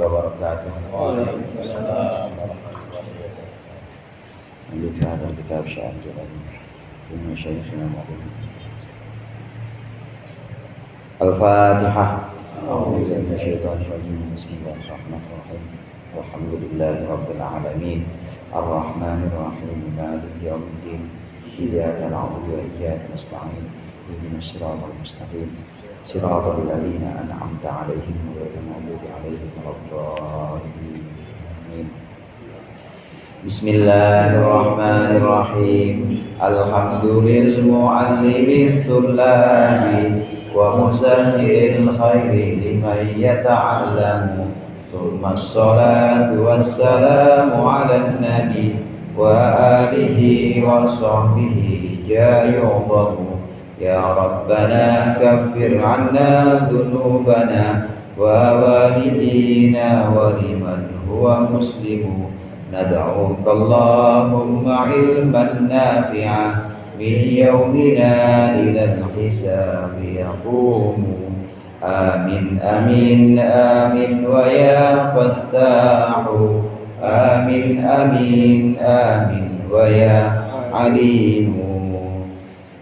وبركاته. اللي في هذا الكتاب شاهد جلالي من شيخنا معلم. الفاتحة. أعوذ بالله من الشيطان الرجيم. بسم الله الرحمن الرحيم. الحمد لله رب العالمين الرحمن الرحيم مالك يوم الدين إياك نعبد وإياك نستعين اهدنا الصراط المستقيم صراط الذين أنعمت عليهم غير المغضوب عليهم ولا الضالين. بسم الله الرحمن الرحيم. الحمد للمعلم الطلاب ومسهل الخير لمن يتعلم ثم الصلاة والسلام على النبي وآله وصحبه جاء يعظم. يا ربنا كفر عنا ذنوبنا ووالدينا ولمن هو مسلم. ندعوك اللهم علما نافعا من يومنا إلى الحساب يقوم. آمين آمين آمين ويا فتاح. آمين آمين آمين ويا عليم.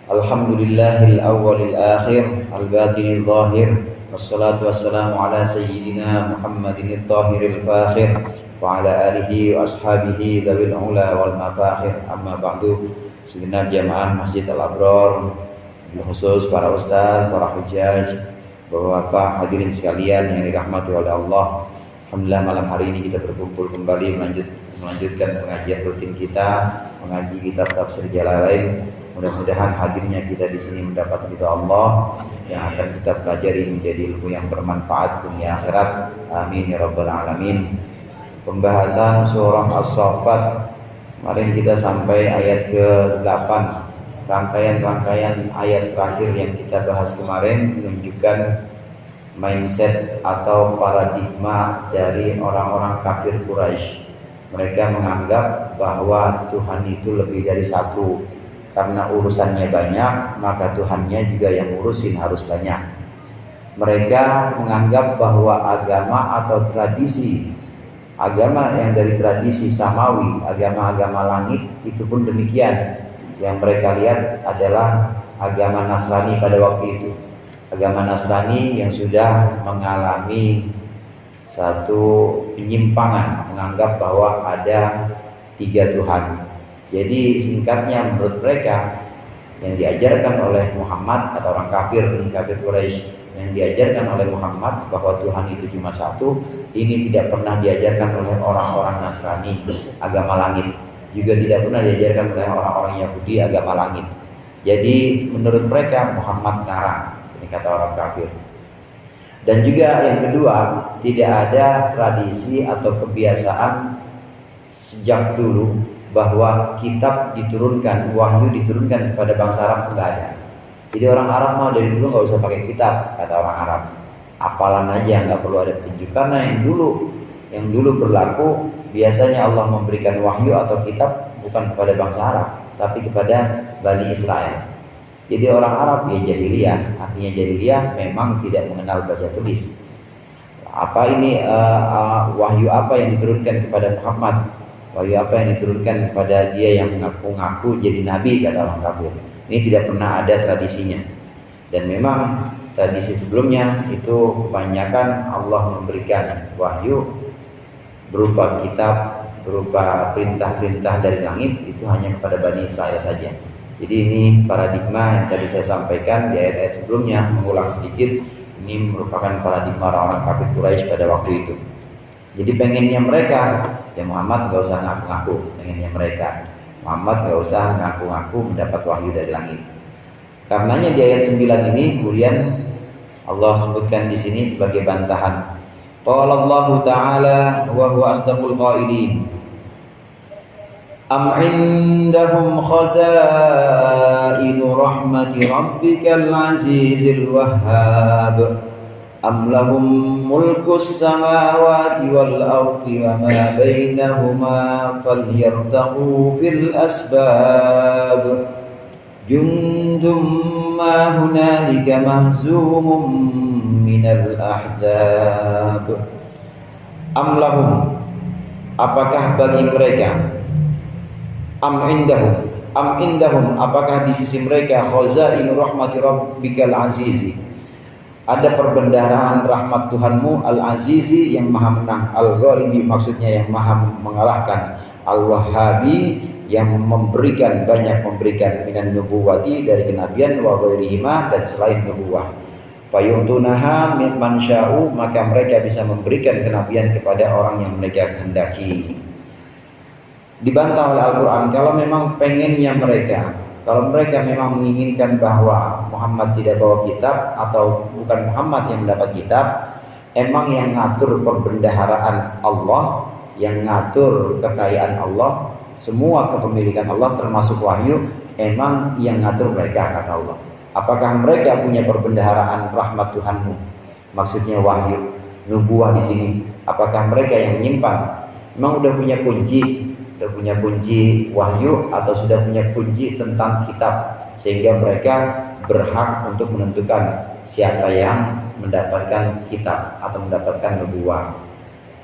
الحمد لله الأول الآخر الباطن الظاهر والصلاة والسلام على سيدنا محمد الطاهر الفاخر وعلى آله وأصحابه ذوي العلا والمفاخر. أما بعد. Segenap jamaah Masjid Al-Abrar, khusus para ustaz, para hujjaj, bapak-bapak, hadirin sekalian yang dirahmati oleh Allah. Alhamdulillah malam hari ini kita berkumpul kembali melanjutkan pengajian rutin kita, mengaji kitab Tafsir Jalalain. Mudah-mudahan hadirnya kita di sini mendapat ridha Allah yang akan kita pelajari menjadi ilmu yang bermanfaat dunia akhirat. Amin ya rabbal alamin. Pembahasan surah As-Saffat. Kemarin kita sampai ayat ke-8. Rangkaian-rangkaian ayat terakhir yang kita bahas kemarin menunjukkan mindset atau paradigma dari orang-orang kafir Quraisy. Mereka menganggap bahwa Tuhan itu lebih dari satu. Karena urusannya banyak, maka Tuhannya juga yang ngurusin harus banyak. Mereka menganggap bahwa agama atau tradisi, agama yang dari tradisi samawi, agama-agama langit itu pun demikian. Yang mereka lihat adalah agama Nasrani pada waktu itu. Agama Nasrani yang sudah mengalami satu penyimpangan, menganggap bahwa ada 3 Tuhan. Jadi singkatnya menurut mereka yang diajarkan oleh Muhammad, kata orang kafir Quraisy, yang diajarkan oleh Muhammad bahwa Tuhan itu cuma satu, ini tidak pernah diajarkan oleh orang-orang Nasrani, agama langit. Juga tidak pernah diajarkan oleh orang-orang Yahudi, agama langit. Jadi menurut mereka Muhammad ngarang, ini kata orang kafir. Dan juga yang kedua, tidak ada tradisi atau kebiasaan sejak dulu bahwa kitab diturunkan, wahyu diturunkan kepada bangsa Arab, enggak ada. Jadi orang Arab mau dari dulu nggak usah pakai kitab, kata orang Arab. Apalan aja, nggak perlu ada petunjuk. Karena yang dulu berlaku, biasanya Allah memberikan wahyu atau kitab bukan kepada bangsa Arab, tapi kepada Bani Israel. Jadi orang Arab ya jahiliyah, artinya jahiliyah memang tidak mengenal baca tulis. Apa ini wahyu apa yang diturunkan kepada Muhammad? Wahyu apa yang diturunkan kepada dia yang mengaku-ngaku jadi nabi, kata orang kafir. Ini tidak pernah ada tradisinya. Dan memang tradisi sebelumnya itu kebanyakan Allah memberikan wahyu berupa kitab, berupa perintah-perintah dari langit, itu hanya kepada Bani Israel saja. Jadi ini paradigma yang tadi saya sampaikan di ayat-ayat sebelumnya, mengulang sedikit. Ini merupakan paradigma orang-orang kafir Quraisy pada waktu itu. Jadi pengennya mereka, ya Muhammad gak usah ngaku-ngaku. Pengennya mereka, Muhammad gak usah ngaku-ngaku mendapat wahyu dari langit. Karenanya di ayat 9 ini kemudian Allah sebutkan di sini sebagai bantahan. Qala Allah Ta'ala wa huwa asdaqul qailin. Am indahum khazainu rahmati rabbikal azizil wahhab. Am lahum mulkus samawati wal ardi wa ma bainahuma falyartaqu fil asbab. Jundum ma hunalika mahzumum minal ahzab. Am lahum, apakah bagi mereka, am indahum, apakah di sisi mereka khazainu rahmati rabbikal azizi, ada perbendaharaan rahmat Tuhanmu al-azizi yang maha menang, al-ghalibi maksudnya yang maha mengalahkan, al-wahhabi yang banyak memberikan minan nubuwati dari kenabian wa ghairihima dan selain nubuwah. Fayutunaha mimman sya'u, maka mereka bisa memberikan kenabian kepada orang yang mereka kehendaki. Dibantah oleh Al-Quran, kalau memang pengennya mereka, kalau mereka memang menginginkan bahwa Muhammad tidak bawa kitab atau bukan Muhammad yang mendapat kitab, emang yang ngatur perbendaharaan Allah, yang ngatur kekayaan Allah, semua kepemilikan Allah termasuk wahyu, emang yang ngatur mereka, kata Allah. Apakah mereka punya perbendaharaan rahmat Tuhanmu? Maksudnya wahyu, nubuah di sini. Apakah mereka yang menyimpan? Memang udah punya kunci wahyu atau sudah punya kunci tentang kitab, sehingga mereka berhak untuk menentukan siapa yang mendapatkan kitab atau mendapatkan nubuah.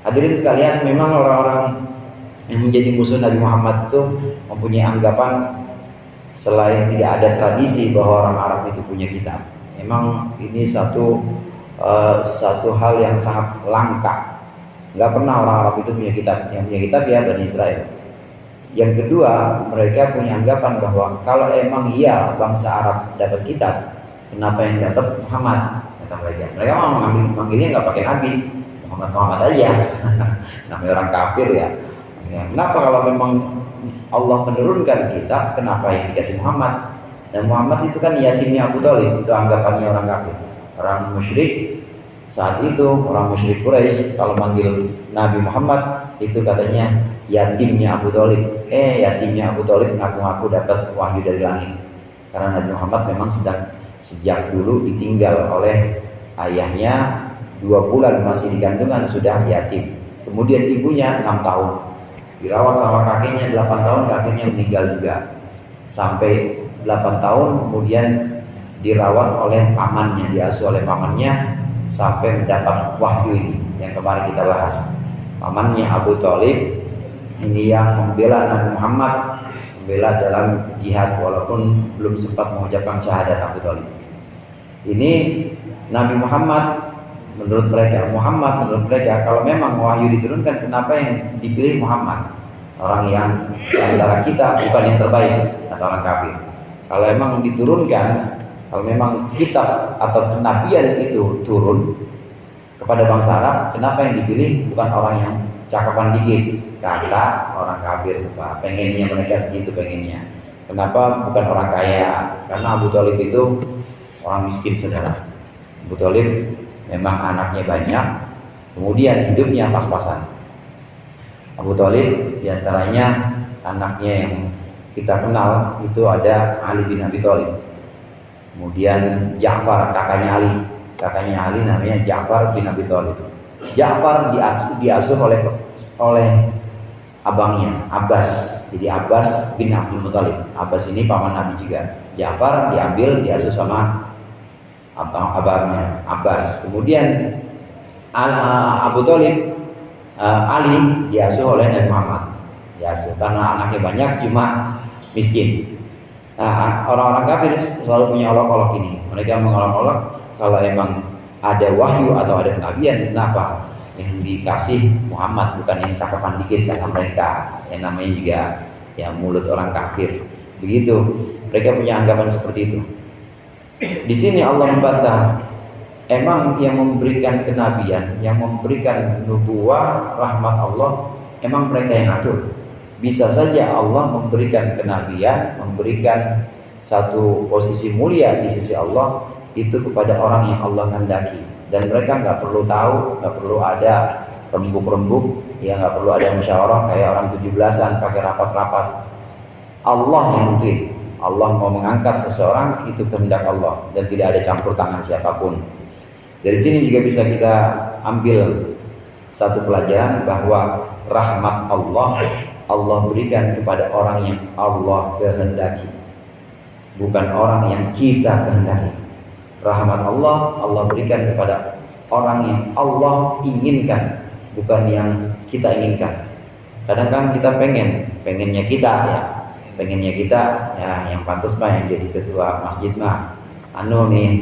Hadirin sekalian, memang orang-orang yang menjadi musuh Nabi Muhammad itu mempunyai anggapan selain tidak ada tradisi bahwa orang Arab itu punya kitab. Memang ini satu hal yang sangat langka. Nggak pernah orang Arab itu punya kitab. Yang punya kitab ya Bani Israel. Yang kedua, mereka punya anggapan bahwa kalau emang iya bangsa Arab dapat kitab, kenapa yang dapat Muhammad? Kata mereka. Mereka mau manggilnya nggak pakai Nabi, Muhammad aja. Namanya orang kafir ya. Kenapa kalau memang Allah menurunkan kitab, kenapa yang dikasih Muhammad? Dan Muhammad itu kan yatimnya Abu Thalib, itu anggapannya orang kafir, orang musyrik. Saat itu orang musyrik Quraisy kalau manggil Nabi Muhammad itu katanya yatimnya Abu Thalib. Yatimnya Abu Thalib ngaku-ngaku dapat wahyu dari langit. Karena Nabi Muhammad memang sejak dulu ditinggal oleh ayahnya, 2 bulan masih di kandungan sudah yatim. Kemudian ibunya 6 tahun. Dirawat sama kakeknya 8 tahun, kakeknya meninggal juga. Sampai 8 tahun kemudian dirawat oleh pamannya, diasuh oleh pamannya sampai mendapat wahyu ini yang kemarin kita bahas. Pamannya Abu Thalib ini yang membela Nabi Muhammad, membela dalam jihad walaupun belum sempat mengucapkan syahadat Abu Thalib. Ini Nabi Muhammad menurut mereka kalau memang wahyu diturunkan, kenapa yang dipilih Muhammad? Orang yang antara kita bukan yang terbaik, kata orang kafir. Kalau memang diturunkan, kalau memang kitab atau kenabian itu turun kepada bangsa Arab, kenapa yang dipilih bukan orang yang cakapan dikit, kata orang kafir. Pengennya mereka begitu pengennya. Kenapa bukan orang kaya? Karena Abu Thalib itu orang miskin, saudara. Abu Thalib memang anaknya banyak, kemudian hidupnya pas-pasan. Abu Thalib diantaranya anaknya yang kita kenal itu ada Ali bin Abi Thalib. Kemudian Ja'far, kakaknya Ali namanya Ja'far bin Abi Thalib. Ja'far diasuh oleh abangnya Abbas. Jadi Abbas bin Abdul Muthalib. Abbas ini paman Nabi juga. Ja'far diasuh sama abangnya Abbas. Kemudian Abu Thalib, Ali diasuh oleh Nabi Muhammad. Diasuh karena anaknya banyak cuma miskin. Nah, orang-orang kafir selalu punya olok-olok ini. Mereka mengolok-olok kalau emang ada wahyu atau ada kenabian, kenapa yang dikasih Muhammad bukan yang cakapan dikit, kata mereka. Yang namanya juga ya mulut orang kafir. Begitu. Mereka punya anggapan seperti itu. Di sini Allah membantah. Emang yang memberikan kenabian, yang memberikan nubuah, rahmat Allah, emang mereka yang atur. Bisa saja Allah memberikan kenabian, memberikan satu posisi mulia di sisi Allah itu kepada orang yang Allah kehendaki, dan mereka nggak perlu tahu, nggak perlu ada rembuk-rembuk, ya nggak perlu ada musyawarah kayak orang 17-an pakai rapat-rapat. Allah yang nentuin. Allah mau mengangkat seseorang itu kehendak Allah dan tidak ada campur tangan siapapun. Dari sini juga bisa kita ambil satu pelajaran bahwa rahmat Allah berikan kepada orang yang Allah kehendaki, bukan orang yang kita kehendaki. Rahmat Allah berikan kepada orang yang Allah inginkan, bukan yang kita inginkan. Kadang kan kita pengennya kita ya yang pantas mah yang jadi ketua masjid mah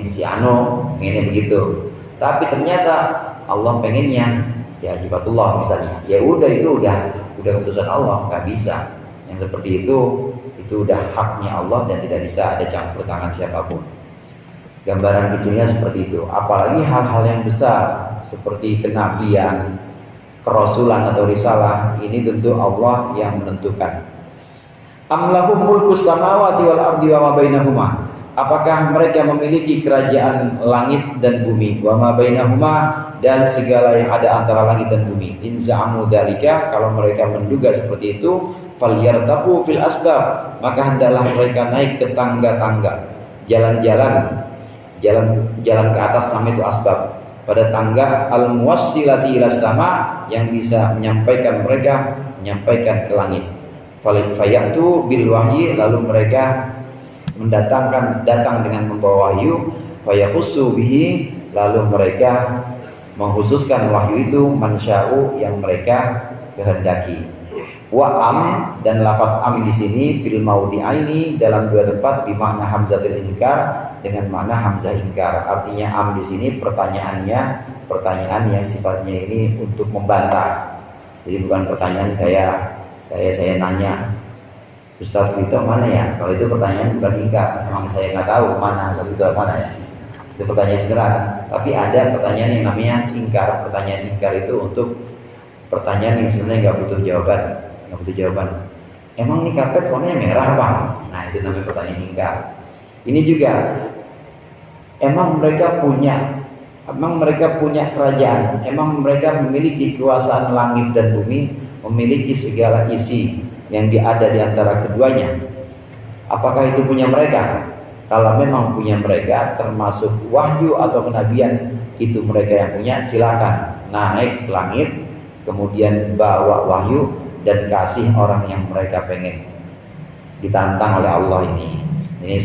si Ano pengennya begitu. Tapi ternyata Allah pengennya ya jifatullah misalnya. Ya udah, itu udah keputusan Allah, nggak bisa. Yang seperti itu udah haknya Allah dan tidak bisa ada campur tangan siapapun. Gambaran kecilnya seperti itu. Apalagi hal-hal yang besar seperti kenabian, kerasulan atau risalah, ini tentu Allah yang menentukan. Am lahum mulkus samawati wal ardi wa ma bainahuma. Apakah mereka memiliki kerajaan langit dan bumi, wa ma bainahuma, dan segala yang ada antara langit dan bumi. In za'amu dzalika, kalau mereka menduga seperti itu, falyartaqu fil asbab, maka hendaklah mereka naik ke tangga-tangga, jalan ke atas, nama itu asbab, pada tangga al-muwassilati ila sama, yang bisa menyampaikan ke langit. Fayatu bil wahyi, lalu mereka datang dengan membawa wahyu. Fayakhussu bihi, lalu mereka mengkhususkan wahyu itu mansya'u, yang mereka kehendaki. Wa am, dan lafaz am di sini fil mawdi'aini, dalam dua tempat, di makna hamzatul inkar, dengan makna hamzah ingkar. Artinya am di sini pertanyaan yang sifatnya ini untuk membantah. Jadi bukan pertanyaan saya nanya, Ustaz itu mana ya? Kalau itu pertanyaan bukan ingkar, memang saya nggak tahu mana Ustaz itu mana ya. Itu pertanyaan beneran. Tapi ada pertanyaan yang namanya ingkar. Pertanyaan ingkar itu untuk pertanyaan yang sebenarnya nggak butuh jawaban. Emang nih karpet warnanya merah bang? Nah, itu namanya pertanyaan ingkar. Ini juga, emang mereka punya kerajaan, emang mereka memiliki kekuasaan langit dan bumi, memiliki segala isi yang ada di antara keduanya. Apakah itu punya mereka? Kalau memang punya mereka, termasuk wahyu atau kenabian, itu mereka yang punya, silakan naik ke langit, kemudian bawa wahyu dan kasih orang yang mereka pengen. Ditantang oleh Allah ini. Ini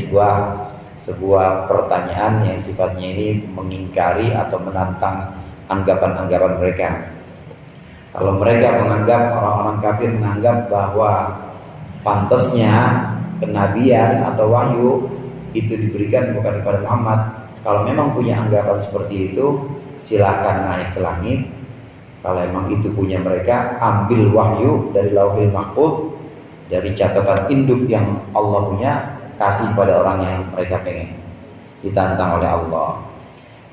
sebuah pertanyaan yang sifatnya ini mengingkari atau menantang anggapan-anggapan mereka. Kalau mereka menganggap, orang-orang kafir menganggap bahwa pantasnya kenabian atau wahyu itu diberikan bukan kepada Muhammad. Kalau memang punya anggapan seperti itu, silakan naik ke langit. Kalau memang itu punya mereka, ambil wahyu dari Lauhil Mahfuz, dari catatan induk yang Allah punya, kasih pada orang yang mereka pengen. Ditantang oleh Allah.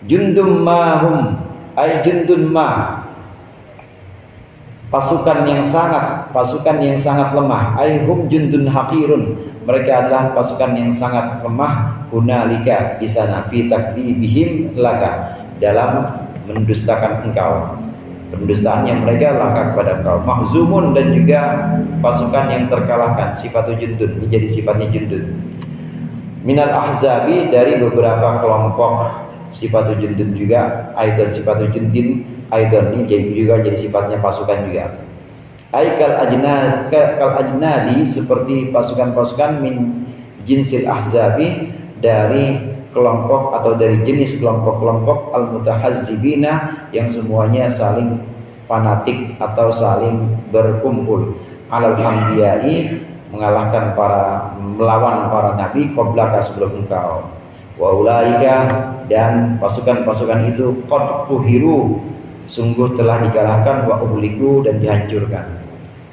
Jundum mahum, ay jundun ma, pasukan yang sangat lemah. Aihum jundun haqirun, mereka adalah pasukan yang sangat lemah. Hunalika, di sana, fi takdibihim laka, dalam mendustakan engkau, pendustaannya mereka laka kepada engkau. Mahzumun, dan juga pasukan yang terkalahkan. Sifatu jundun, ini jadi sifatnya jundun. Minal ahzabi, dari beberapa kelompok. Sifatu jundun juga, aidon sifatu jundin, aidon ini juga jadi sifatnya pasukan juga. Aikal ajnadi, seperti pasukan-pasukan min jinsil ahzabi, dari kelompok atau dari jenis kelompok-kelompok al-mutahazzibina, yang semuanya saling fanatik atau saling berkumpul. Alal anbiya'i, melawan para nabi, qablaka, sebelum engkau. Wa ulaika, dan pasukan-pasukan itu qad fuhiru, sungguh telah dikalahkan, wa ubliku, dan dihancurkan.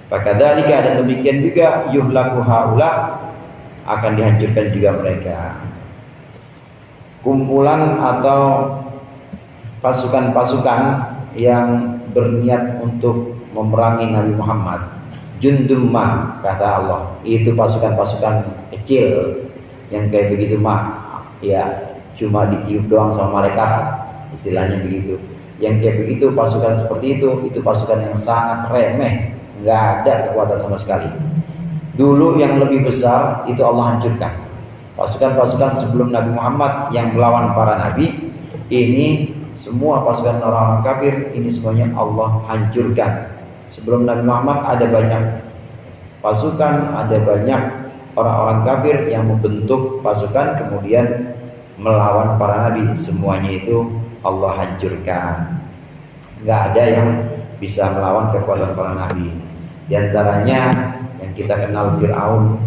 Fakadzalika, dan demikian juga yuhlaku haula, akan dihancurkan juga mereka. Kumpulan atau pasukan-pasukan yang berniat untuk memerangi Nabi Muhammad, jundum ma, kata Allah, itu pasukan-pasukan kecil yang kayak begitu mah, ya cuma ditiup doang sama malaikat, istilahnya begitu. Yang kayak begitu, pasukan seperti itu pasukan yang sangat remeh, nggak ada kekuatan sama sekali. Dulu yang lebih besar itu Allah hancurkan. Pasukan-pasukan sebelum Nabi Muhammad yang melawan para nabi, ini semua pasukan orang-orang kafir, ini semuanya Allah hancurkan. Sebelum Nabi Muhammad ada banyak pasukan, ada banyak orang-orang kafir yang membentuk pasukan kemudian melawan para nabi, semuanya itu Allah hancurkan. Nggak ada yang bisa melawan kekuatan para nabi. Di antaranya yang kita kenal Fir'aun.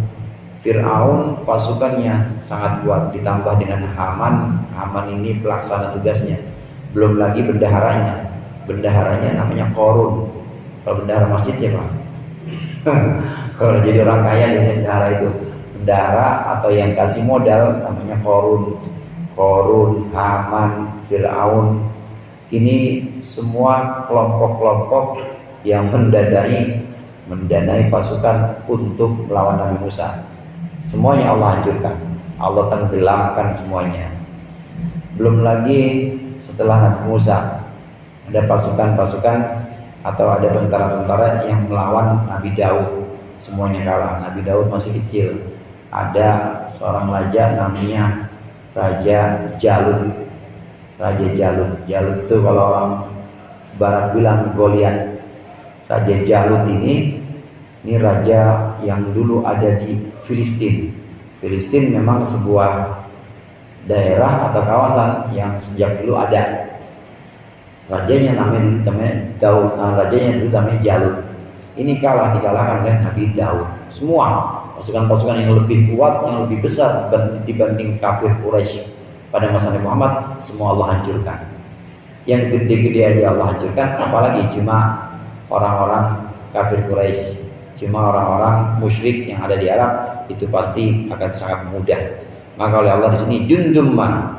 Fir'aun pasukannya sangat kuat, ditambah dengan Haman. Haman ini pelaksana tugasnya, belum lagi bendaharanya. Bendaharanya namanya Qarun. Kalau bendahara masjid siapa? Kalau jadi orang kaya biasanya bendahara itu. Bendahara atau yang kasih modal namanya Qarun. Qarun, Haman, Fir'aun. Ini semua kelompok-kelompok yang mendanai pasukan untuk melawan Nabi Musa. Semuanya Allah hancurkan, Allah tenggelamkan semuanya. Belum lagi setelah Nabi Musa ada pasukan-pasukan atau ada tentara-tentara yang melawan Nabi Daud. Semuanya kalah. Nabi Daud masih kecil. Ada seorang raja namanya Raja Jalut. Raja Jalut. Jalut itu kalau orang barat bilang Goliat. Raja Jalut ini raja yang dulu ada di Filistin. Filistin memang sebuah daerah atau kawasan yang sejak dulu ada. Rajanya namanya Daud. Rajanya dulu namanya Jalut. Ini dikalahkan oleh Nabi Daud. Semua pasukan-pasukan yang lebih kuat, yang lebih besar dibanding kafir Quraisy pada masa Nabi Muhammad, semua Allah hancurkan. Yang gede-gede aja Allah hancurkan, apalagi cuma orang-orang kafir Quraisy, cuma orang-orang musyrik yang ada di Arab, itu pasti akan sangat mudah. Maka oleh Allah di sini jundum ma,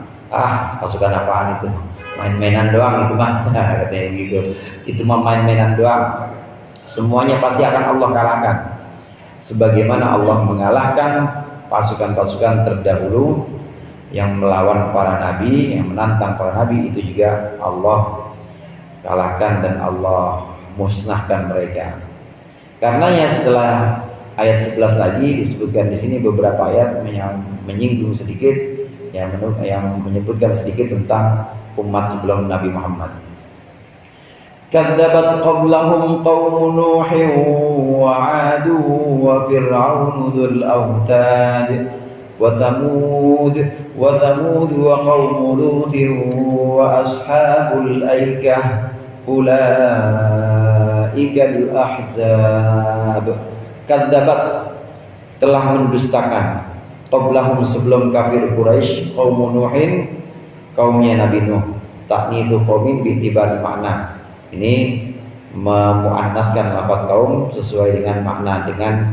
pasukan apaan itu? Main-mainan doang itu mah, katanya begitu. Itu mah main-mainan doang. Semuanya pasti akan Allah kalahkan. Sebagaimana Allah mengalahkan pasukan-pasukan terdahulu yang melawan para nabi, yang menantang para nabi, itu juga Allah kalahkan dan Allah musnahkan mereka. Karenanya setelah ayat 11 tadi disebutkan di sini beberapa ayat yang menyinggung sedikit, yang menyebutkan sedikit tentang umat sebelum Nabi Muhammad. كذبت قبلهم قوم نوح وعاد وفرعون ذو الأوتاد وثمود وقوم لوط وأصحاب الأيكة أولئك الأحزاب. كذبت telah mendustakan qablahum sebelum kafir Quraisy qaum Nuhin, kaumnya Nabi Nuh. Taknitsu qaumin bi'tibar makna. Ini memuannaskan lafaz kaum sesuai dengan makna, dengan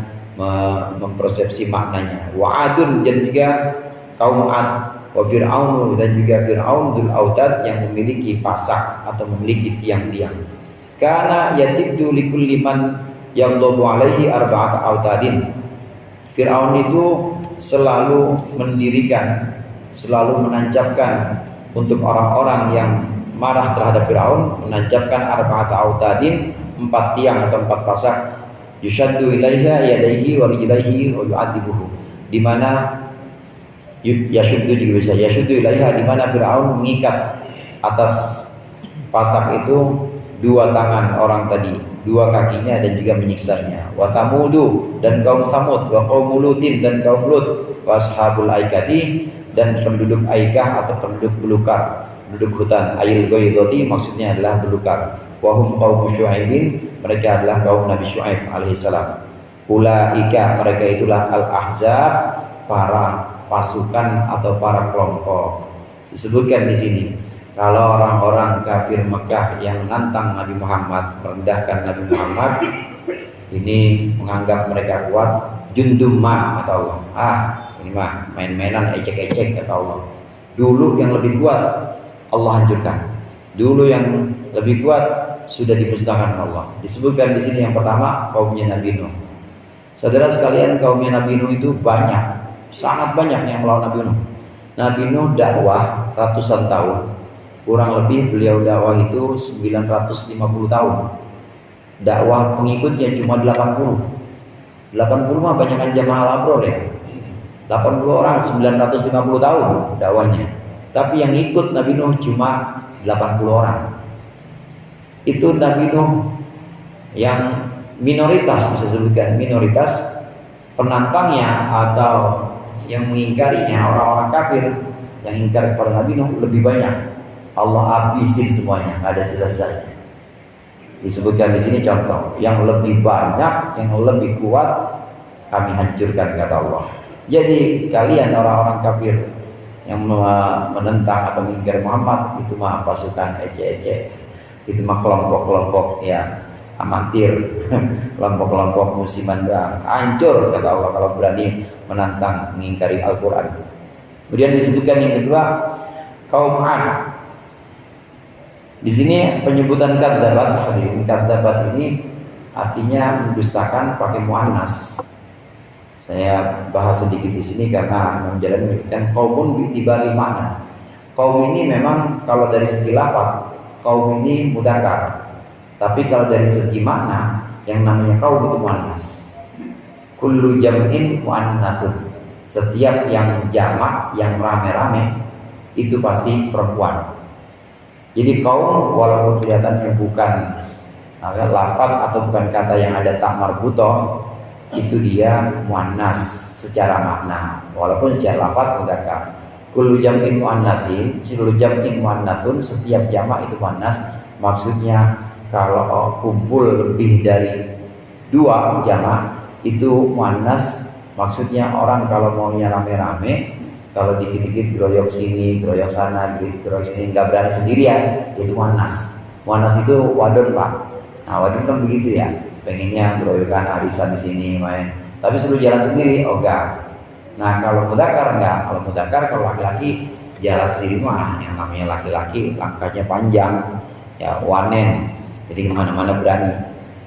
mempersepsi maknanya. Wa'adun, dan juga kaum Ad, wa Fir'aun, dan juga Fir'aun dzul autad, yang memiliki pasak atau memiliki tiang-tiang. Kana yatiddu likulli man yaghlabu alaihi arba'ata autadin. Fir'aun itu selalu mendirikan, selalu menancapkan untuk orang-orang yang marah terhadap Fir'aun, menancapkan arba'ata autadin, 4 tiang atau 4 pasak, yushaddu ilaiha yadaihi wa rijlaihi wa yu'adzibuhu, di mana yashuddu juga bisa, yashuddu ilaiha, di mana Fir'aun mengikat atas pasak itu 2 tangan orang tadi, 2 kakinya, dan juga menyiksanya. Wa Thamudu, dan kaum Thamud, wa qaum Lutin, dan kaum Lut, wa ashabul aikati, dan penduduk Aikah atau penduduk belukar, penduduk hutan. Ayil ghaidati maksudnya adalah belukar. Wahum qaum Syu'aibin, mereka adalah kaum Nabi Syu'aib alaihissalam. Ulaika, mereka itulah al-ahzab, para pasukan atau para kelompok. Disebutkan di sini kalau orang-orang kafir Mekah yang menantang Nabi Muhammad, merendahkan Nabi Muhammad, ini menganggap mereka kuat, jundumma kata Allah. Ini mah main-mainan, ecek-ecek kata Allah. Dulu yang lebih kuat Allah hancurkan. Dulu yang lebih kuat sudah dimusnahkan Allah. Disebutkan di sini yang pertama kaumnya Nabi Nuh. Saudara sekalian, kaumnya Nabi Nuh itu banyak, sangat banyak yang melawan Nabi Nuh. Nabi Nuh dakwah ratusan tahun. Kurang lebih beliau dakwah itu 950 tahun. Dakwah pengikutnya cuma 80. 80 mah banyakan jamaah labrol ya. 80 orang 950 tahun dakwahnya. Tapi yang ikut Nabi Nuh cuma 80 orang. Itu Nabi Nuh yang minoritas, bisa sebutkan minoritas, penantangnya atau yang mengingkarinya, orang-orang kafir yang ingkar kepada Nabi Nuh lebih banyak. Allah habisin semuanya, nggak ada sisa-sisanya. Disebutkan di sini contoh, yang lebih banyak, yang lebih kuat kami hancurkan, kata Allah. Jadi kalian orang-orang kafir yang menentang atau mengingkari Muhammad, itu mah pasukan ece-ece, itu mah kelompok-kelompok ya amatir, kelompok-kelompok musiman doang. Hancur, kata Allah, kalau berani menantang mengingkari Al-Quran. Kemudian disebutkan yang kedua, kaum Ad. Di sini penyebutan kadzabat, kadzabat ini artinya mendustakan pakai muannas. Saya bahas sedikit di sini karena menjalani menyebutkan kaumun bi'tibari makna. Kaum ini memang kalau dari segi lafaz kaum ini mudzakkar. Tapi kalau dari segi makna yang namanya kaum itu muannas. Kullu jam'in muannatsun. Setiap yang jamak, yang rame-rame itu pasti perempuan. Jadi kaum walaupun kelihatannya bukan lafaz atau bukan kata yang ada tak marbutoh, itu dia muannas secara makna, walaupun secara lafaz mudzakkar. Kullu jam'in muannatsin, kullu jam'in muannatsun, setiap jamak itu muannas. Maksudnya kalau kumpul lebih dari 2 jamak itu muannas. Maksudnya orang kalau maunya rame-rame, kalau dikit-dikit geroyok sini, geroyok sana, geroyok sini, nggak berani sendirian, itu muannas. Muannas itu wadon, Pak. Nah, wadon kan begitu ya, pengennya geroyokan arisan di sini main, tapi suruh jalan sendiri, oh enggak. Nah, kalau mudzakkar enggak. Kalau mudzakkar, kalau laki-laki jalan sendiri mah, yang namanya laki-laki langkahnya panjang, ya wanen, jadi kemana-mana berani.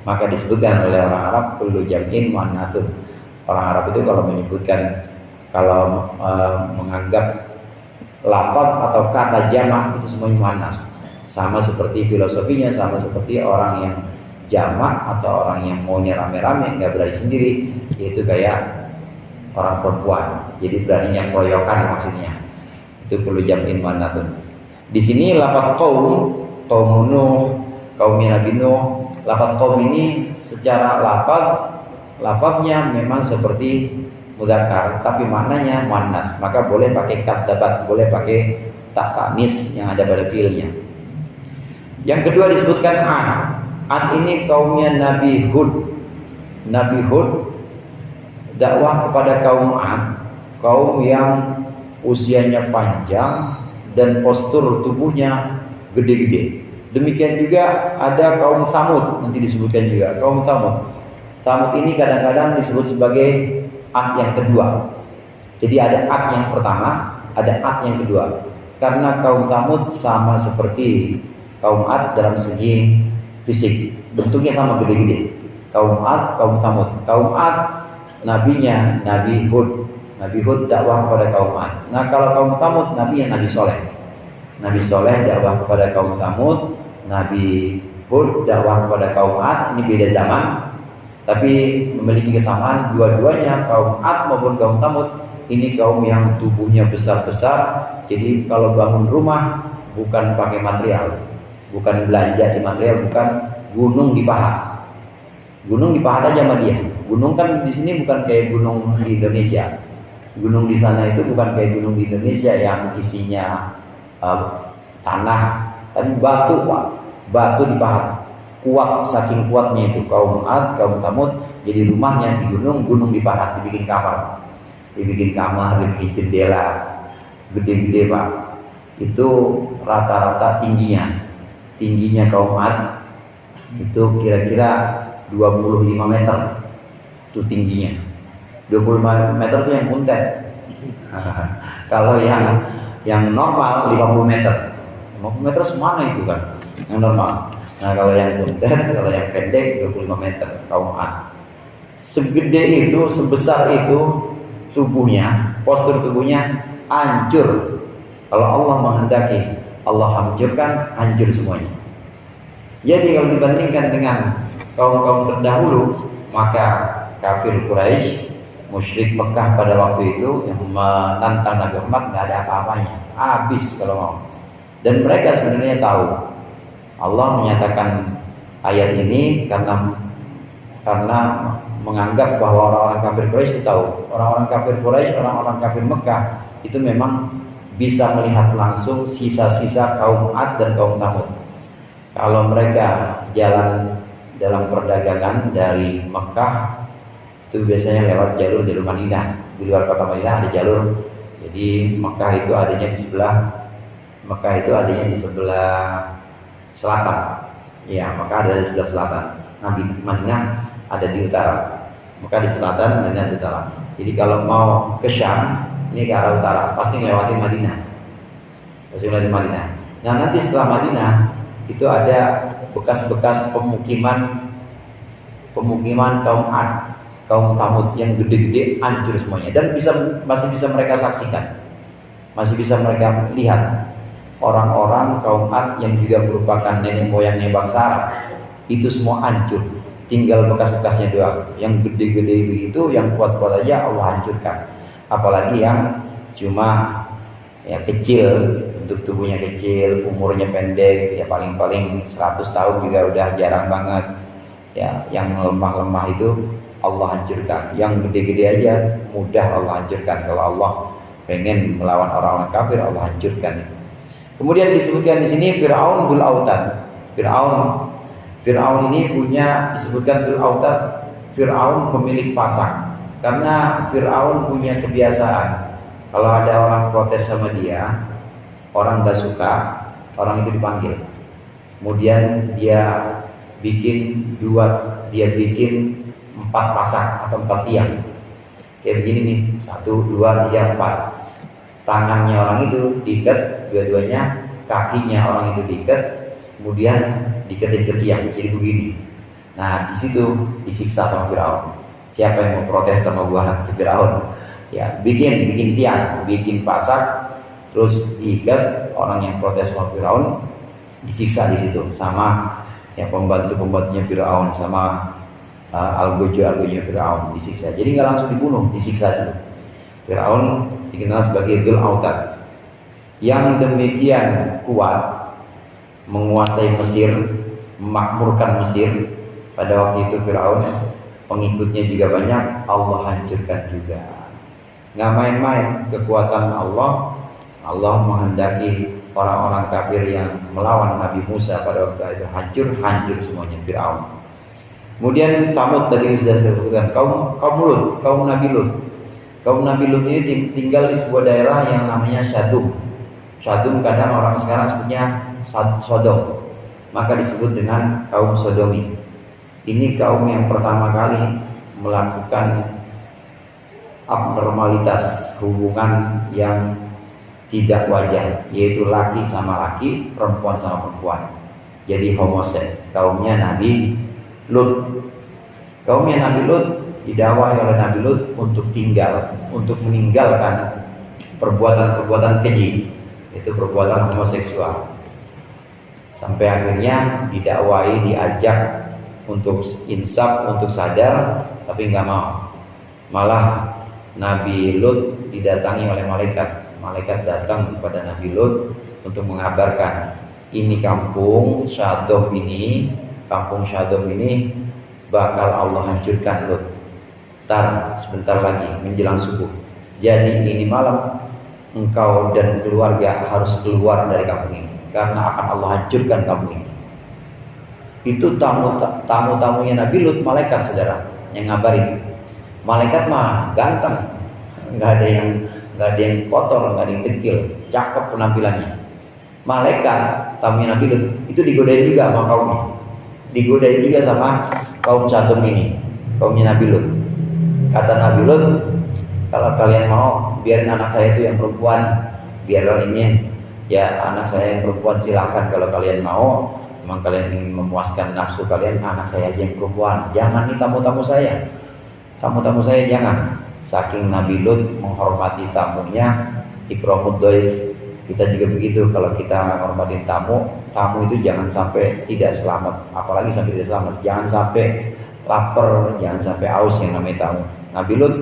Maka disebutkan oleh orang Arab kullu jam'in muannatsun. Orang Arab itu kalau menyebutkan, kalau menganggap lafaz atau kata jamak itu semuanya muannas. Sama seperti filosofinya, sama seperti orang yang jamak atau orang yang maunya rame-rame nggak berani sendiri, yaitu kayak orang perempuan. Jadi beraninya keroyokan maksudnya. Itu perlu jam'in muannatsun. Di sini lafaz qaum, qaum Nuh, kaum Nabi Nuh, lafaz qaum ini secara lafaznya memang seperti mudzakkar, tapi maknanya muannas, maka boleh pakai kadzabat, boleh pakai tak tanis yang ada pada fiilnya. Yang kedua disebutkan Ad. Ad ini kaumnya Nabi Hud. Nabi Hud dakwah kepada kaum Ad, kaum yang usianya panjang dan postur tubuhnya gede-gede. Demikian juga ada kaum Tsamud, nanti disebutkan juga kaum Tsamud. Tsamud ini kadang-kadang disebut sebagai Ad yang kedua. Jadi ada Ad yang pertama, ada Ad yang kedua. Karena kaum Tsamud sama seperti kaum Ad dalam segi fisik, bentuknya sama gede-gede. Kaum Ad, kaum Tsamud. Kaum Ad nabinya Nabi Hud. Nabi Hud dakwah kepada kaum Ad. Nah, kalau kaum Tsamud nabinya Nabi Soleh. Nabi Soleh dakwah kepada kaum Tsamud. Nabi Hud dakwah kepada kaum Ad. Ini beda zaman, tapi memiliki kesamaan. Dua-duanya kaum Ad maupun kaum Tsamud ini kaum yang tubuhnya besar-besar. Jadi kalau bangun rumah bukan pakai material, bukan belanja di material, bukan gunung dipahat. Gunung dipahat aja sama dia. Gunung kan di sini bukan kayak gunung di Indonesia. Gunung di sana itu bukan kayak gunung di Indonesia yang isinya tanah, tapi batu, Pak. Batu dipahat. Kuat, saking kuatnya itu kaum Ad, kaum Tsamud. Jadi rumahnya di gunung, gunung dipahat, dibikin kamar, dibikin jendela, gede-gede, Pak. Itu rata-rata tingginya kaum Ad itu kira-kira 25 meter. Itu tingginya 25 meter itu yang punten. Kalau yang normal 50 meter. 50 meter semana itu kan yang normal. Nah, kalau yang punten, kalau yang pendek 25 meter kaum Ad. Segede itu, sebesar itu tubuhnya, postur tubuhnya hancur. Kalau Allah menghendaki, Allah hancurkan, hancur semuanya. Jadi kalau dibandingkan dengan kaum-kaum terdahulu, maka kafir Quraisy, musyrik Mekah pada waktu itu yang menantang Nabi Muhammad nggak ada apa-apanya, habis kalau mau. Dan mereka sebenarnya tahu. Allah menyatakan ayat ini karena menganggap bahwa orang-orang kafir Quraisy itu tahu. Orang-orang kafir Quraisy, orang-orang kafir Mekah itu memang bisa melihat langsung sisa-sisa kaum Ad dan kaum Tsamud. Kalau mereka jalan dalam perdagangan dari Mekah itu biasanya lewat jalur Madinah. Di luar kota Madinah ada jalur. Jadi Mekah itu adanya di sebelah selatan. Ya, Mekah ada di sebelah selatan. Nah, Madinah ada di utara. Mekah di selatan, Madinah di utara. Jadi kalau mau ke Syam, ini ke arah utara, pasti lewatin Madinah. Nah, nanti setelah Madinah itu ada bekas-bekas pemukiman kaum Ad, kaum Thamud yang gede-gede, hancur semuanya, dan masih bisa mereka saksikan, masih bisa mereka lihat orang-orang kaum Ad yang juga merupakan nenek moyangnya bangsa Arab, itu semua hancur, tinggal bekas-bekasnya doang. Yang gede-gede begitu, yang kuat-kuat aja Allah hancurkan. Apalagi yang cuma ya kecil, untuk tubuhnya kecil, umurnya pendek, ya paling-paling 100 tahun juga udah jarang banget. Ya, yang lemah-lemah itu Allah hancurkan. Yang gede-gede aja mudah Allah hancurkan. Kalau Allah pengen melawan orang-orang kafir, Allah hancurkan. Kemudian disebutkan di sini Fir'aun Dzul Autad. Fir'aun ini disebutkan Dzul Autad, Fir'aun pemilik pasak. Karena Fir'aun punya kebiasaan, kalau ada orang protes sama dia, orang gak suka, orang itu dipanggil. Kemudian dia bikin 4 pasak atau 4 tiang. Kayak begini nih, 1, 2, 3, 4. Tangannya orang itu diikat dua-duanya, kakinya orang itu diikat, kemudian diiketin ke tiang, jadi begini. Nah, di situ disiksa sama Firaun. Siapa yang mau protes sama gua, kata Firaun? Ya, bikin tiang, bikin pasak, terus diikat. Orang yang protes sama Firaun disiksa di situ sama ya pembantunya Firaun, sama algojo-algojonya Firaun disiksa. Jadi nggak langsung dibunuh, disiksa dulu. Firaun dikenal sebagai Dzul Autad, yang demikian kuat menguasai Mesir, memakmurkan Mesir. Pada waktu itu Firaun pengikutnya juga banyak, Allah hancurkan juga. Nggak main-main kekuatan Allah. Allah menghendaki orang-orang kafir yang melawan Nabi Musa pada waktu itu hancur semuanya Firaun. Kemudian Thamud tadi sudah saya sebutkan, kaum Lut, kaum Nabi Lut. Kaum Nabi Lut ini tinggal di sebuah daerah yang namanya Syadum. Syadum kadang orang sekarang sebutnya Sodom, maka disebut dengan kaum Sodomi. Ini kaum yang pertama kali melakukan abnormalitas hubungan yang tidak wajar, yaitu laki sama laki, perempuan sama perempuan. Jadi homoseks. Kaumnya Nabi Lut. Kaumnya Nabi Lut didakwahi oleh Nabi Lut untuk meninggalkan perbuatan-perbuatan keji, itu perbuatan homoseksual. Sampai akhirnya diajak untuk insaf, untuk sadar, tapi nggak mau. Malah Nabi Lut didatangi oleh malaikat. Malaikat datang kepada Nabi Lut untuk mengabarkan, ini kampung Syadom ini bakal Allah hancurkan Lut. Sebentar lagi menjelang subuh. Jadi ini malam engkau dan keluarga harus keluar dari kampung ini, karena akan Allah hancurkan kampung ini. Itu tamu-tamunya Nabi Lut, malaikat, saudara, yang ngabarin. Malaikat mah ganteng, nggak ada yang kotor, nggak ada yang dekil, cakep penampilannya. Malaikat tamunya Nabi Lut itu digodain juga sama kaumnya, digodain juga sama kaum Syadom ini, kaumnya Nabi Lut. Kata Nabi Lut, kalau kalian mau biarin anak saya itu yang perempuan, biarlah ini ya anak saya yang perempuan, silakan. Kalau kalian mau, memang kalian ingin memuaskan nafsu kalian, anak saya aja yang perempuan, jangan nih tamu-tamu saya jangan. Saking Nabi Lut menghormati tamunya, ikramud dhaif. Kita juga begitu, kalau kita menghormati tamu itu jangan sampai tidak selamat, apalagi sampai tidak selamat, jangan sampai lapar, jangan sampai aus yang namanya tamu. Nabi Lut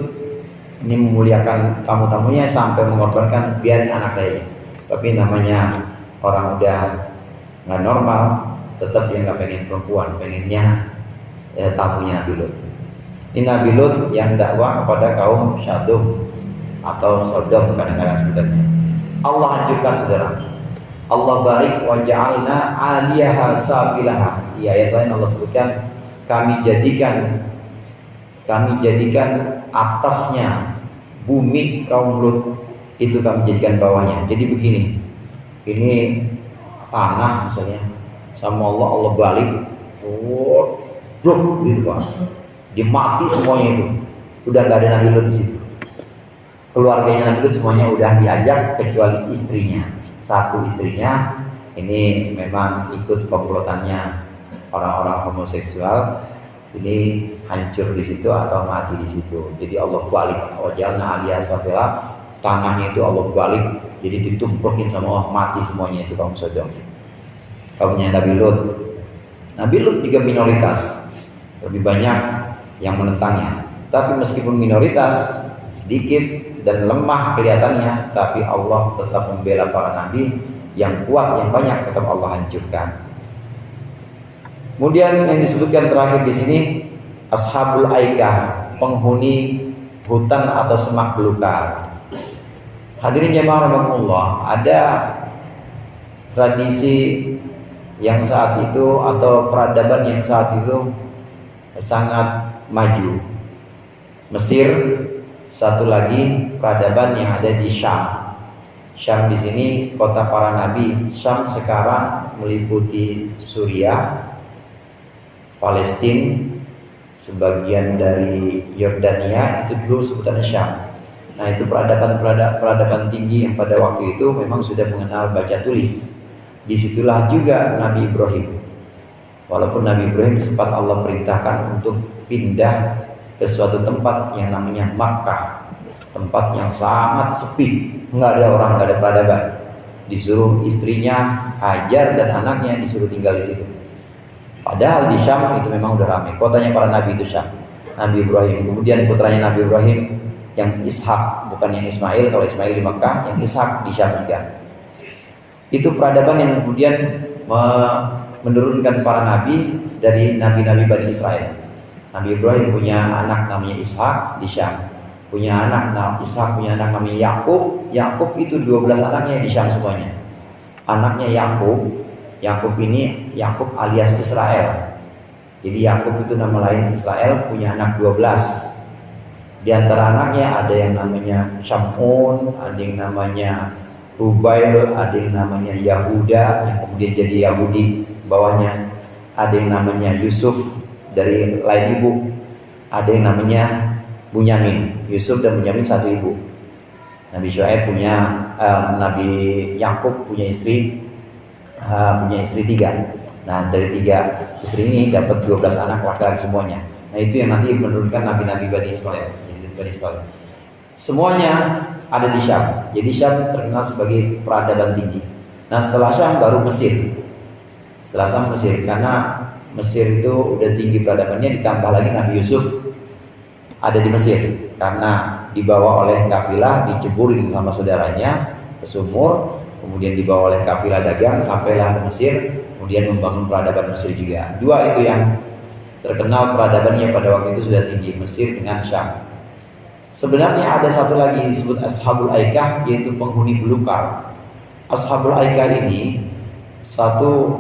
ini memuliakan tamu-tamunya sampai mengorbankan biarin anak saya. Tapi namanya orang udah nggak normal, tetap dia nggak pengen perempuan, pengennya tamunya Nabi Lut. Ini Nabi Lut yang dakwah kepada kaum Syadum atau Sodom kadang-kadang sebutannya. Allah hancurkan, saudara. Allah barik wa ja'alna 'aliyaha safilaha. Di ayat lain Allah sebutkan kami jadikan atasnya bumi kaum Lut itu kami jadikan bawahnya. Jadi begini, ini tanah misalnya sama Allah balik, gitu Pak. Dimati semuanya itu. Udah nggak ada Nabi Lut di situ. Keluarganya Nabi Lut semuanya udah diajak kecuali istrinya. Satu istrinya ini memang ikut komplotannya orang-orang homoseksual. Ini hancur di situ atau mati di situ. Jadi Allah balik. Wajalna aliyah safila, tanahnya itu Allah balik. Jadi ditumpukin sama Allah, mati semuanya itu kaum Sodom. Kaumnya Nabi Lut. Nabi Lut juga minoritas. Lebih banyak yang menentangnya. Tapi meskipun minoritas sedikit dan lemah kelihatannya, tapi Allah tetap membela para nabi yang kuat, yang banyak tetap Allah hancurkan. Kemudian yang disebutkan terakhir di sini Ashabul Aikah, penghuni hutan atau semak belukar. Hadirin jemaah rahimakumullah, ada tradisi yang saat itu atau peradaban yang saat itu sangat maju. Mesir, satu lagi peradaban yang ada di Syam. Syam di sini kota para nabi. Syam sekarang meliputi Suriah, Palestina, sebagian dari Yordania, itu dulu sebutannya Syam. Nah, itu peradaban tinggi yang pada waktu itu memang sudah mengenal baca tulis. Disitulah juga Nabi Ibrahim. Walaupun Nabi Ibrahim sempat Allah perintahkan untuk pindah ke suatu tempat yang namanya Makkah, tempat yang sangat sepi, nggak ada orang, nggak ada peradaban. Disuruh istrinya Hajar dan anaknya disuruh tinggal di situ. Padahal di Syam itu memang udah ramai. Kotanya para nabi itu Syam. Nabi Ibrahim, kemudian putranya Nabi Ibrahim yang Ishak, bukan yang Ismail. Kalau Ismail di Makkah, yang Ishak di Syam juga. Itu peradaban yang kemudian menurunkan para nabi dari nabi-nabi Bani Israel. Nabi Ibrahim punya anak namanya Ishak di Syam. Punya anak, Ishak punya anak namanya Yakub. Yakub itu 12 anaknya di Syam semuanya. Anaknya Yakub ini Yakub alias Israel. Jadi Yakub itu nama lain Israel, punya anak 12. Di antara anaknya ada yang namanya Syamun, ada yang namanya Rubail, ada yang namanya Yahuda yang kemudian jadi Yahudi bawahnya. Ada yang namanya Yusuf dari lain ibu. Ada yang namanya Bunyamin. Yusuf dan Bunyamin satu ibu. Nabi Syuaib punya Nabi Yakub punya istri 3. Nah, dari 3 istri ini dapat 12 anak laki-laki semuanya. Nah, itu yang nanti menurunkan nabi-nabi Bani Israel. Semuanya ada di Syam. Jadi Syam terkenal sebagai peradaban tinggi. Nah, setelah Syam baru Mesir. Setelah Syam Mesir, karena Mesir itu udah tinggi peradabannya, ditambah lagi Nabi Yusuf ada di Mesir karena dibawa oleh kafilah, diceburin sama saudaranya ke sumur, kemudian dibawa oleh kafilah dagang sampailah ke Mesir, kemudian membangun peradaban Mesir juga. Dua itu yang terkenal peradabannya pada waktu itu sudah tinggi, Mesir dengan Syam. Sebenarnya ada satu lagi disebut Ashabul Aikah, yaitu penghuni belukar. Ashabul Aikah ini satu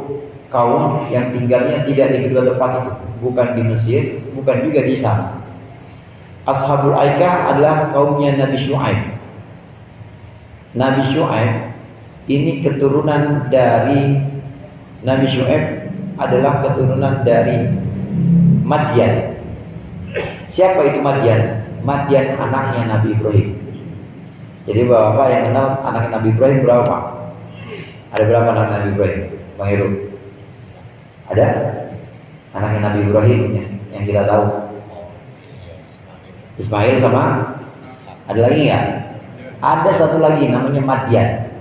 kaum yang tinggalnya tidak di kedua tempat itu, bukan di Mesir, bukan juga di Syam. Ashabul Aikah adalah kaumnya Nabi Syuaib. Nabi Syuaib ini keturunan dari Nabi Syuaib adalah keturunan dari Madian. Siapa itu Madian? Madian anaknya Nabi Ibrahim. Jadi bapak yang kenal anaknya Nabi Ibrahim berapa Pak? Ada berapa anak Nabi Ibrahim? Bang Heru? Ada? Anaknya Nabi Ibrahim yang kita tahu. Ismail sama? Ada lagi nggak? Ada satu lagi namanya Madian.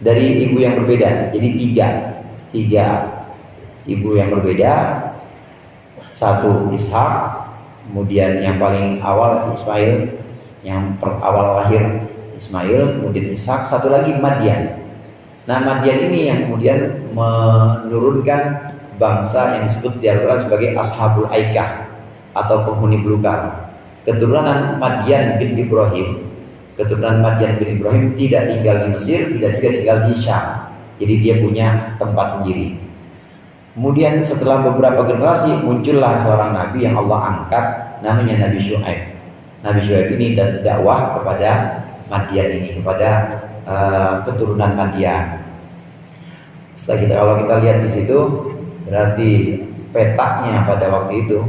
Dari ibu yang berbeda. Jadi tiga ibu yang berbeda. Satu Ishak, kemudian yang paling awal Ismail, yang awal lahir Ismail, kemudian Ishak, satu lagi Madian. Nah, Madian ini yang kemudian menurunkan bangsa yang disebut di Al-Quran sebagai Ashabul Aikah atau penghuni belukar. Keturunan Madian bin Ibrahim tidak tinggal di Mesir, tidak juga tinggal di Syam. Jadi dia punya tempat sendiri. Kemudian setelah beberapa generasi muncullah seorang nabi yang Allah angkat, namanya Nabi Syuaib. Nabi Syuaib ini dakwah kepada Madian ini, kepada keturunan Madian. Kalau kita lihat di situ, berarti petanya pada waktu itu,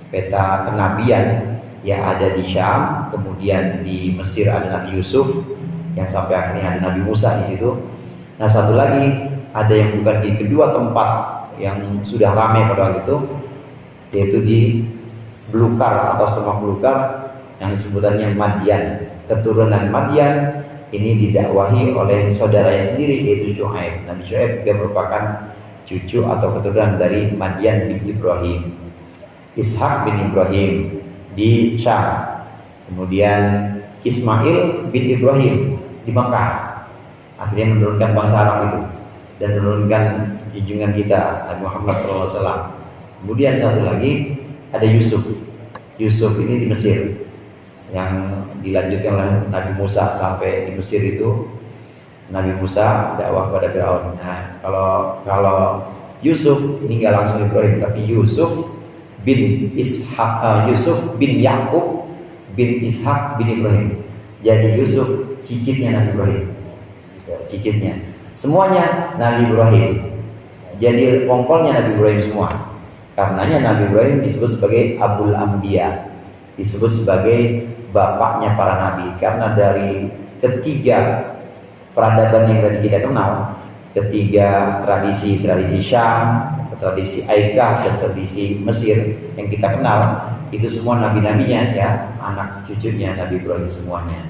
peta kenabian yang ada di Syam, kemudian di Mesir ada Nabi Yusuf, yang sampai akhirnya ada Nabi Musa di situ. Nah, satu lagi ada yang bukan di kedua tempat yang sudah ramai pada waktu itu, yaitu di Belukar atau Semak Belukar yang disebutannya Madian. Keturunan Madian ini didakwahi oleh saudaranya sendiri, yaitu Syuaib. Nabi Syuaib juga merupakan cucu atau keturunan dari Madian bin Ibrahim. Ishak bin Ibrahim di Syam, kemudian Ismail bin Ibrahim di Makkah, akhirnya menurunkan bangsa Arab itu dan menurunkan junjungan kita Nabi Muhammad SAW. Kemudian satu lagi ada Yusuf. Yusuf ini di Mesir, yang dilanjutkan oleh Nabi Musa sampai di Mesir itu. Nabi Musa dakwah pada Firaun. Nah, kalau Yusuf ini nggak langsung Ibrahim, tapi Yusuf bin Ishak, Yusuf bin Yakub bin Ishak bin Ibrahim. Jadi Yusuf cicitnya Nabi Ibrahim, cicitnya. Semuanya Nabi Ibrahim. Jadi pongkolnya Nabi Ibrahim semua. Karenanya Nabi Ibrahim disebut sebagai Abul Anbiya, disebut sebagai bapaknya para nabi. Karena dari ketiga peradaban yang tadi kita kenal, ketiga tradisi Syam, tradisi Aikah, dan tradisi Mesir yang kita kenal, itu semua nabi-nabinya ya, anak cucunya Nabi Ibrahim semuanya.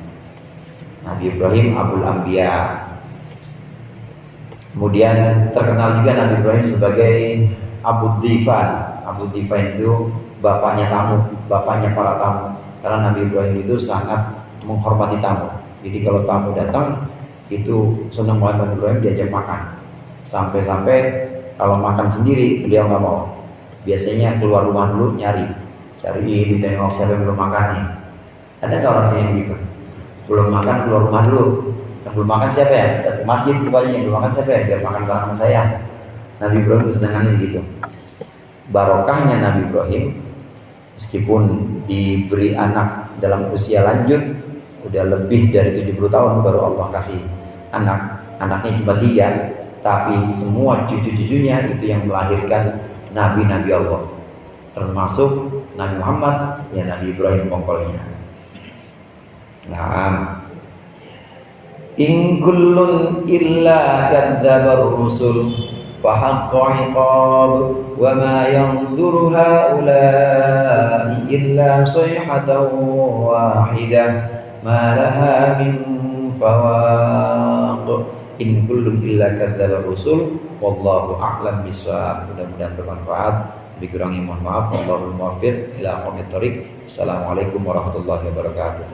Nabi Ibrahim Abul Anbiya. Kemudian terkenal juga Nabi Ibrahim sebagai Abu Dhifan. Abu Dhifan itu bapaknya tamu, bapaknya para tamu. Karena Nabi Ibrahim itu sangat menghormati tamu. Jadi kalau tamu datang itu senang banget Nabi Ibrahim diajak makan. Sampai-sampai kalau makan sendiri beliau nggak mau. Biasanya keluar rumah dulu cari ditengok siapa yang belum makan nih. Ada nggak orang sini begitu? Belum makan keluar rumah dulu. Yang belum makan siapa ya? Dari masjid itu aja, yang belum makan siapa ya? Biar makan bareng sama saya. Nabi Ibrahim kesenangannya begitu. Barokahnya Nabi Ibrahim, meskipun diberi anak dalam usia lanjut, udah lebih dari 70 tahun baru Allah kasih anak. Anaknya cuma 3, tapi semua cucu-cucunya itu yang melahirkan nabi-nabi Allah, termasuk Nabi Muhammad, ya Nabi Ibrahim pongkolnya. Nah, in kullun illa kadzabar rusul fahaqqa iqab wa ma yanzuru haula'i illa sayhatan wahidah ma laha min fawaq. In kullun illa kadzabar rusul wallahu a'lam bissawab. Mudah-mudahan bermanfaat. Dikurangi mohon maaf. Wallahul muwaffiq ila aqwamit thoriq. Assalamualaikum warahmatullahi wabarakatuh.